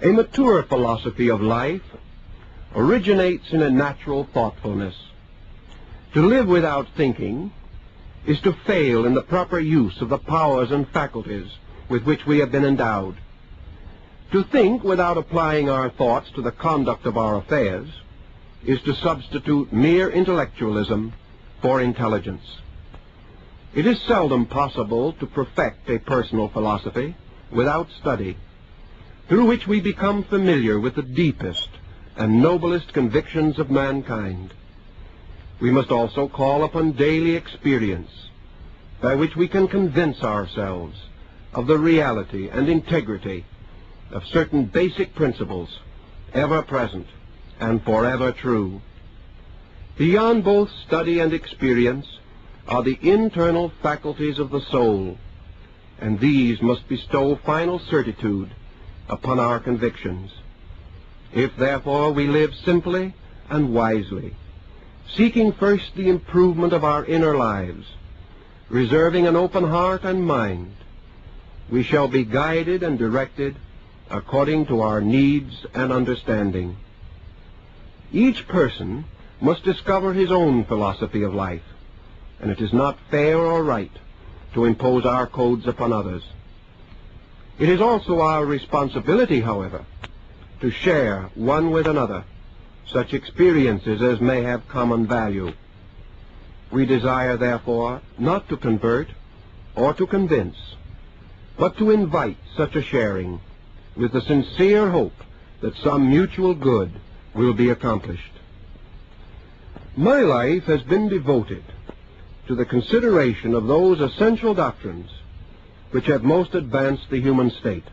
A mature philosophy of life originates in a natural thoughtfulness. To live without thinking is to fail in the proper use of the powers and faculties with which we have been endowed. To think without applying our thoughts to the conduct of our affairs is to substitute mere intellectualism for intelligence. It is seldom possible to perfect a personal philosophy without study, through which we become familiar with the deepest and noblest convictions of mankind. We must also call upon daily experience, by which we can convince ourselves of the reality and integrity of certain basic principles, ever present and forever true. Beyond both study and experience are the internal faculties of the soul, and these must bestow final certitude upon our convictions. If, therefore, we live simply and wisely, seeking first the improvement of our inner lives, reserving an open heart and mind, we shall be guided and directed according to our needs and understanding. Each person must discover his own philosophy of life, and it is not fair or right to impose our codes upon others. It is also our responsibility, however, to share one with another such experiences as may have common value. We desire, therefore, not to convert or to convince, but to invite such a sharing with the sincere hope that some mutual good will be accomplished. My life has been devoted to the consideration of those essential doctrines which have most advanced the human state.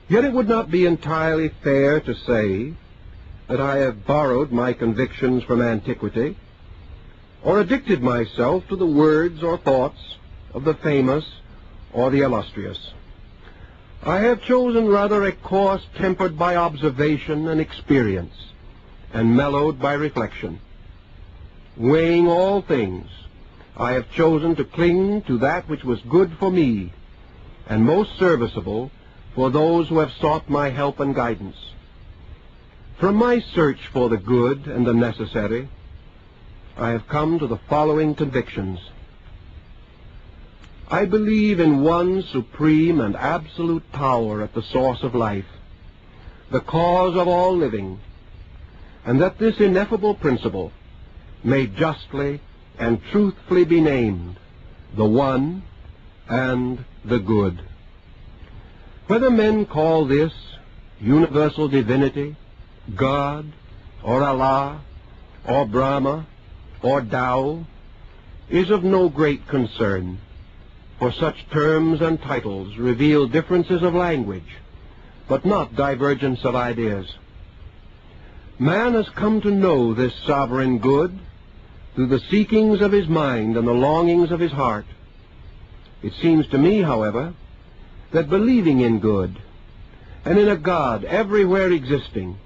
Yet it would not be entirely fair to say that I have borrowed my convictions from antiquity, or addicted myself to the words or thoughts of the famous or the illustrious. I have chosen rather a course tempered by observation and experience, and mellowed by reflection. Weighing all things, I have chosen to cling to that which was good for me, and most serviceable for those who have sought my help and guidance. From my search for the good and the necessary, I have come to the following convictions. I believe in one supreme and absolute power at the source of life, the cause of all living, and that this ineffable principle may justly and truthfully be named the One and the Good. Whether men call this universal divinity, God, or Allah, or Brahma, or Tao, is of no great concern, for such terms and titles reveal differences of language, but not divergence of ideas. Man has come to know this sovereign good through the seekings of his mind and the longings of his heart. It seems to me, however, that believing in good, and in a God everywhere existing,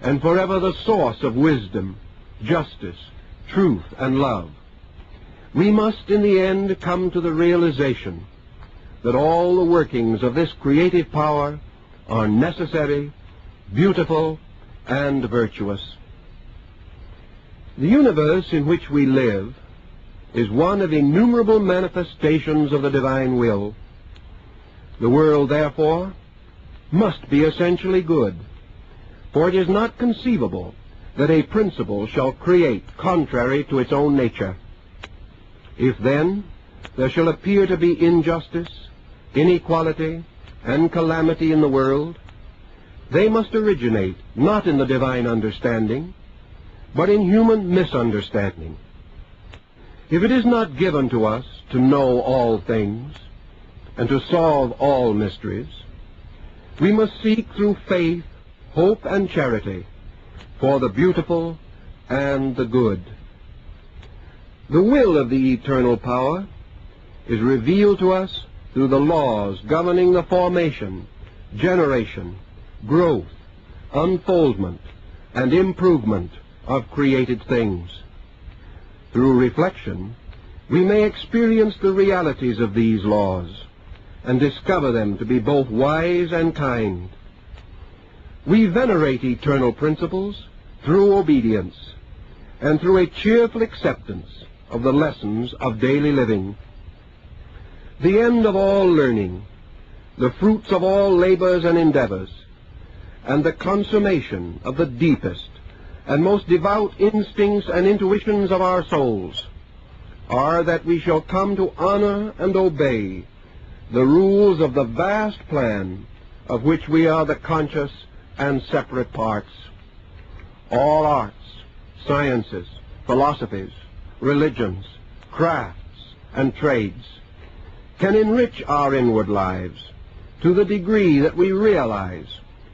and forever the source of wisdom, justice, truth, and love, we must in the end come to the realization that all the workings of this creative power are necessary, beautiful, and virtuous. The universe in which we live is one of innumerable manifestations of the divine will. The world, therefore, must be essentially good, for it is not conceivable that a principle shall create contrary to its own nature. If then there shall appear to be injustice, inequality, and calamity in the world, they must originate not in the divine understanding, but in human misunderstanding. If it is not given to us to know all things and to solve all mysteries, we must seek through faith, hope, and charity for the beautiful and the good. The will of the eternal power is revealed to us through the laws governing the formation, generation, growth, unfoldment, and improvement of created things. Through reflection, we may experience the realities of these laws and discover them to be both wise and kind, We venerate eternal principles through obedience and through a cheerful acceptance of the lessons of daily living. The end of all learning, the fruits of all labors and endeavors, and the consummation of the deepest and most devout instincts and intuitions of our souls are that we shall come to honor and obey the rules of the vast plan of which we are the conscious and separate parts. All arts, sciences, philosophies, religions, crafts, and trades can enrich our inward lives to the degree that we realize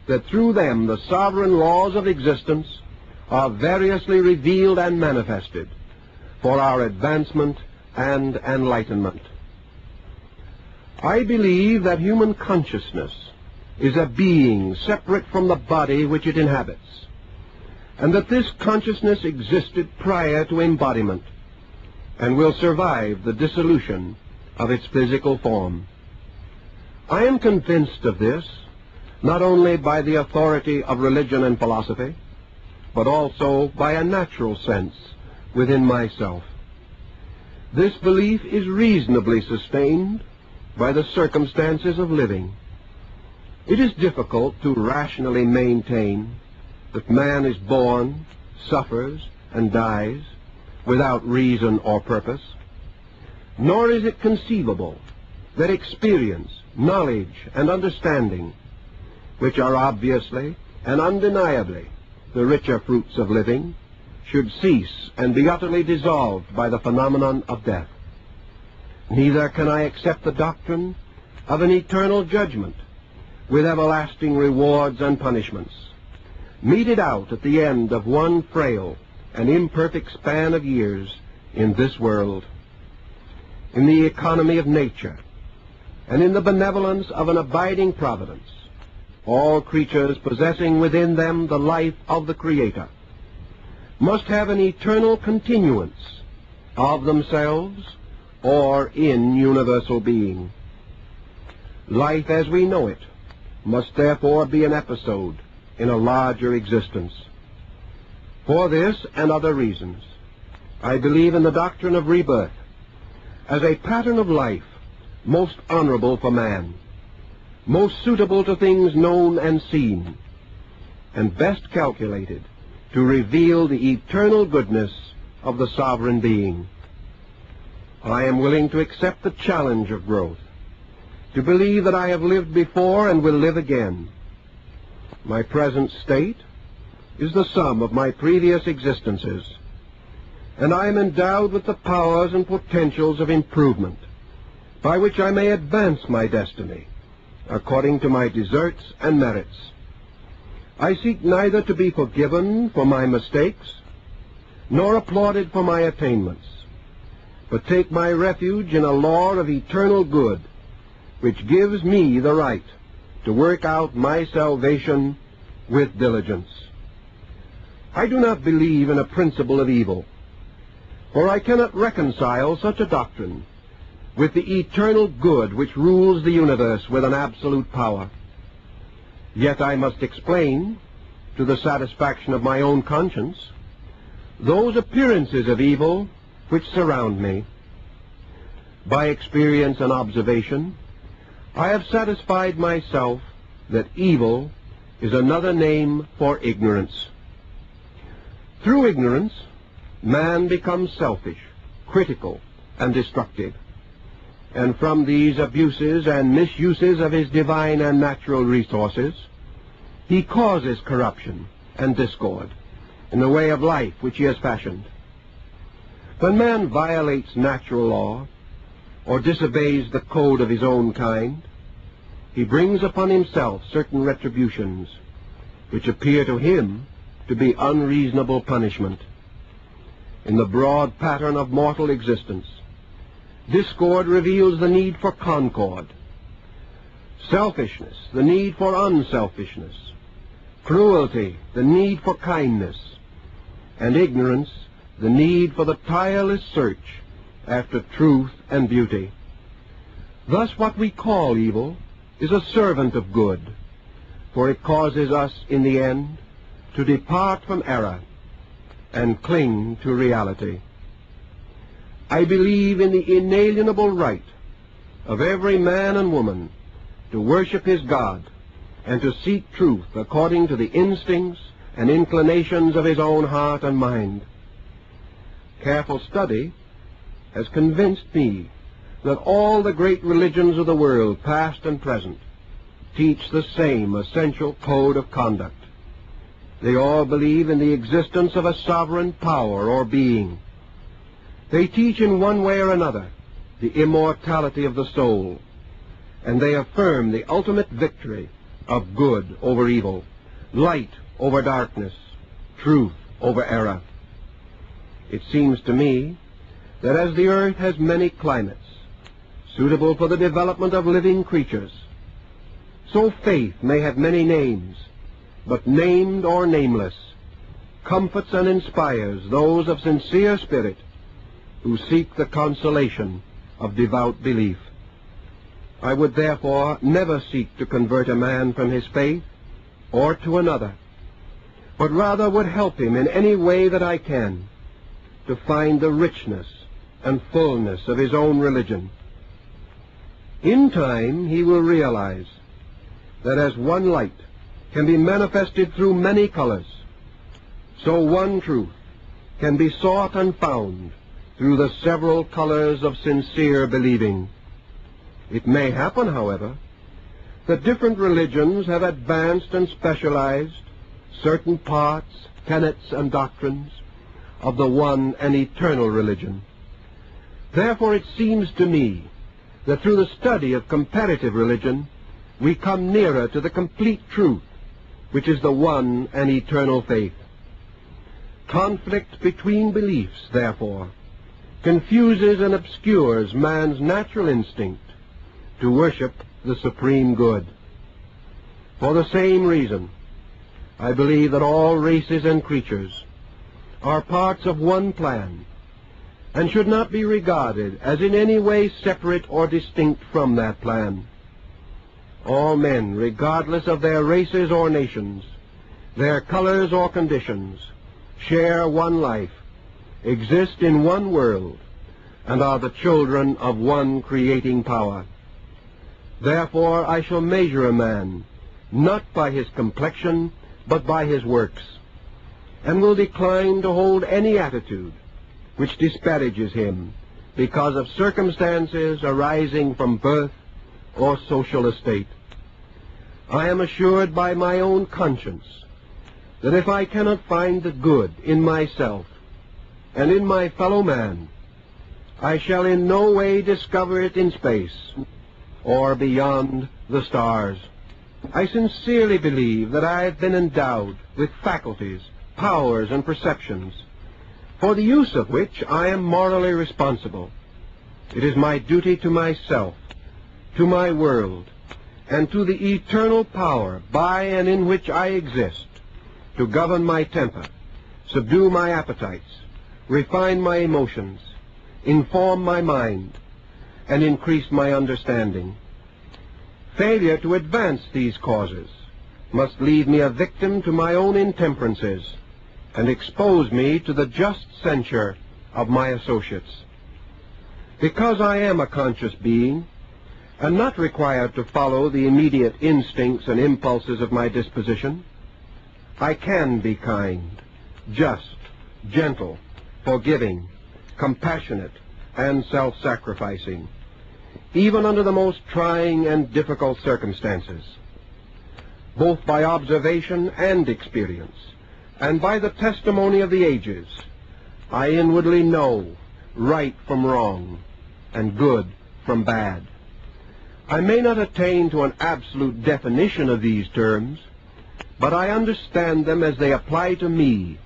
that through them the sovereign laws of existence are variously revealed and manifested for our advancement and enlightenment. I believe that human consciousness is a being separate from the body which it inhabits, and that this consciousness existed prior to embodiment and will survive the dissolution of its physical form. I am convinced of this not only by the authority of religion and philosophy, but also by a natural sense within myself. This belief is reasonably sustained by the circumstances of living. It is difficult to rationally maintain that man is born, suffers, and dies without reason or purpose, nor is it conceivable that experience, knowledge, and understanding, which are obviously and undeniably the richer fruits of living, should cease and be utterly dissolved by the phenomenon of death. Neither can I accept the doctrine of an eternal judgment with everlasting rewards and punishments, meted out at the end of one frail and imperfect span of years in this world. In the economy of nature and in the benevolence of an abiding providence, all creatures possessing within them the life of the Creator must have an eternal continuance of themselves or in universal being. Life as we know it must therefore be an episode in a larger existence. For this and other reasons, I believe in the doctrine of rebirth as a pattern of life most honorable for man, most suitable to things known and seen, and best calculated to reveal the eternal goodness of the sovereign being. I am willing to accept the challenge of growth, to believe that I have lived before and will live again. My present state is the sum of my previous existences, and I am endowed with the powers and potentials of improvement by which I may advance my destiny according to my deserts and merits. I seek neither to be forgiven for my mistakes nor applauded for my attainments, but take my refuge in a law of eternal good which gives me the right to work out my salvation with diligence. I do not believe in a principle of evil, for I cannot reconcile such a doctrine with the eternal good which rules the universe with an absolute power. Yet I must explain, to the satisfaction of my own conscience, those appearances of evil which surround me. By experience and observation, I have satisfied myself that evil is another name for ignorance. Through ignorance, man becomes selfish, critical, and destructive. And from these abuses and misuses of his divine and natural resources, he causes corruption and discord in the way of life which he has fashioned. When man violates natural law or disobeys the code of his own kind, he brings upon himself certain retributions which appear to him to be unreasonable punishment. In the broad pattern of mortal existence, discord reveals the need for concord, selfishness, the need for unselfishness, cruelty, the need for kindness, and ignorance, the need for the tireless search after truth and beauty. Thus what we call evil is a servant of good, for it causes us in the end to depart from error and cling to reality. I believe in the inalienable right of every man and woman to worship his God and to seek truth according to the instincts and inclinations of his own heart and mind. Careful study has convinced me that all the great religions of the world, past and present, teach the same essential code of conduct. They all believe in the existence of a sovereign power or being. They teach in one way or another the immortality of the soul, and they affirm the ultimate victory of good over evil, light over darkness, truth over error. It seems to me that as the earth has many climates suitable for the development of living creatures, so faith may have many names, but named or nameless, comforts and inspires those of sincere spirit who seek the consolation of devout belief. I would therefore never seek to convert a man from his faith or to another, but rather would help him in any way that I can to find the richness and fullness of his own religion. In time he will realize that as one light can be manifested through many colors, so one truth can be sought and found through the several colors of sincere believing. It may happen, however, that different religions have advanced and specialized certain parts, tenets, and doctrines of the one and eternal religion. Therefore it seems to me that through the study of comparative religion we come nearer to the complete truth, which is the one and eternal faith. Conflict between beliefs, therefore, confuses and obscures man's natural instinct to worship the supreme good. For the same reason, I believe that all races and creatures are parts of one plan, and should not be regarded as in any way separate or distinct from that plan. All men, regardless of their races or nations, their colors or conditions, share one life, exist in one world, and are the children of one creating power. Therefore I shall measure a man not by his complexion, but by his works, and will decline to hold any attitude which disparages him because of circumstances arising from birth or social estate. I am assured by my own conscience that if I cannot find the good in myself and in my fellow man, I shall in no way discover it in space or beyond the stars. I sincerely believe that I have been endowed with faculties, powers, and perceptions, for the use of which I am morally responsible. It is my duty to myself, to my world, and to the eternal power by and in which I exist, to govern my temper, subdue my appetites, refine my emotions, inform my mind, and increase my understanding. Failure to advance these causes must leave me a victim to my own intemperances and expose me to the just censure of my associates. Because I am a conscious being, and not required to follow the immediate instincts and impulses of my disposition, I can be kind, just, gentle, forgiving, compassionate, and self-sacrificing, even under the most trying and difficult circumstances. Both by observation and experience, and by the testimony of the ages, I inwardly know right from wrong and good from bad. I may not attain to an absolute definition of these terms, but I understand them as they apply to me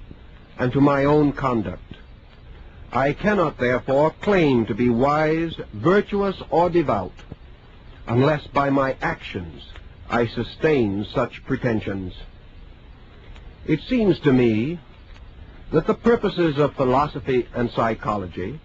and to my own conduct. I cannot, therefore, claim to be wise, virtuous, or devout, unless by my actions I sustain such pretensions. It seems to me that the purposes of philosophy and psychology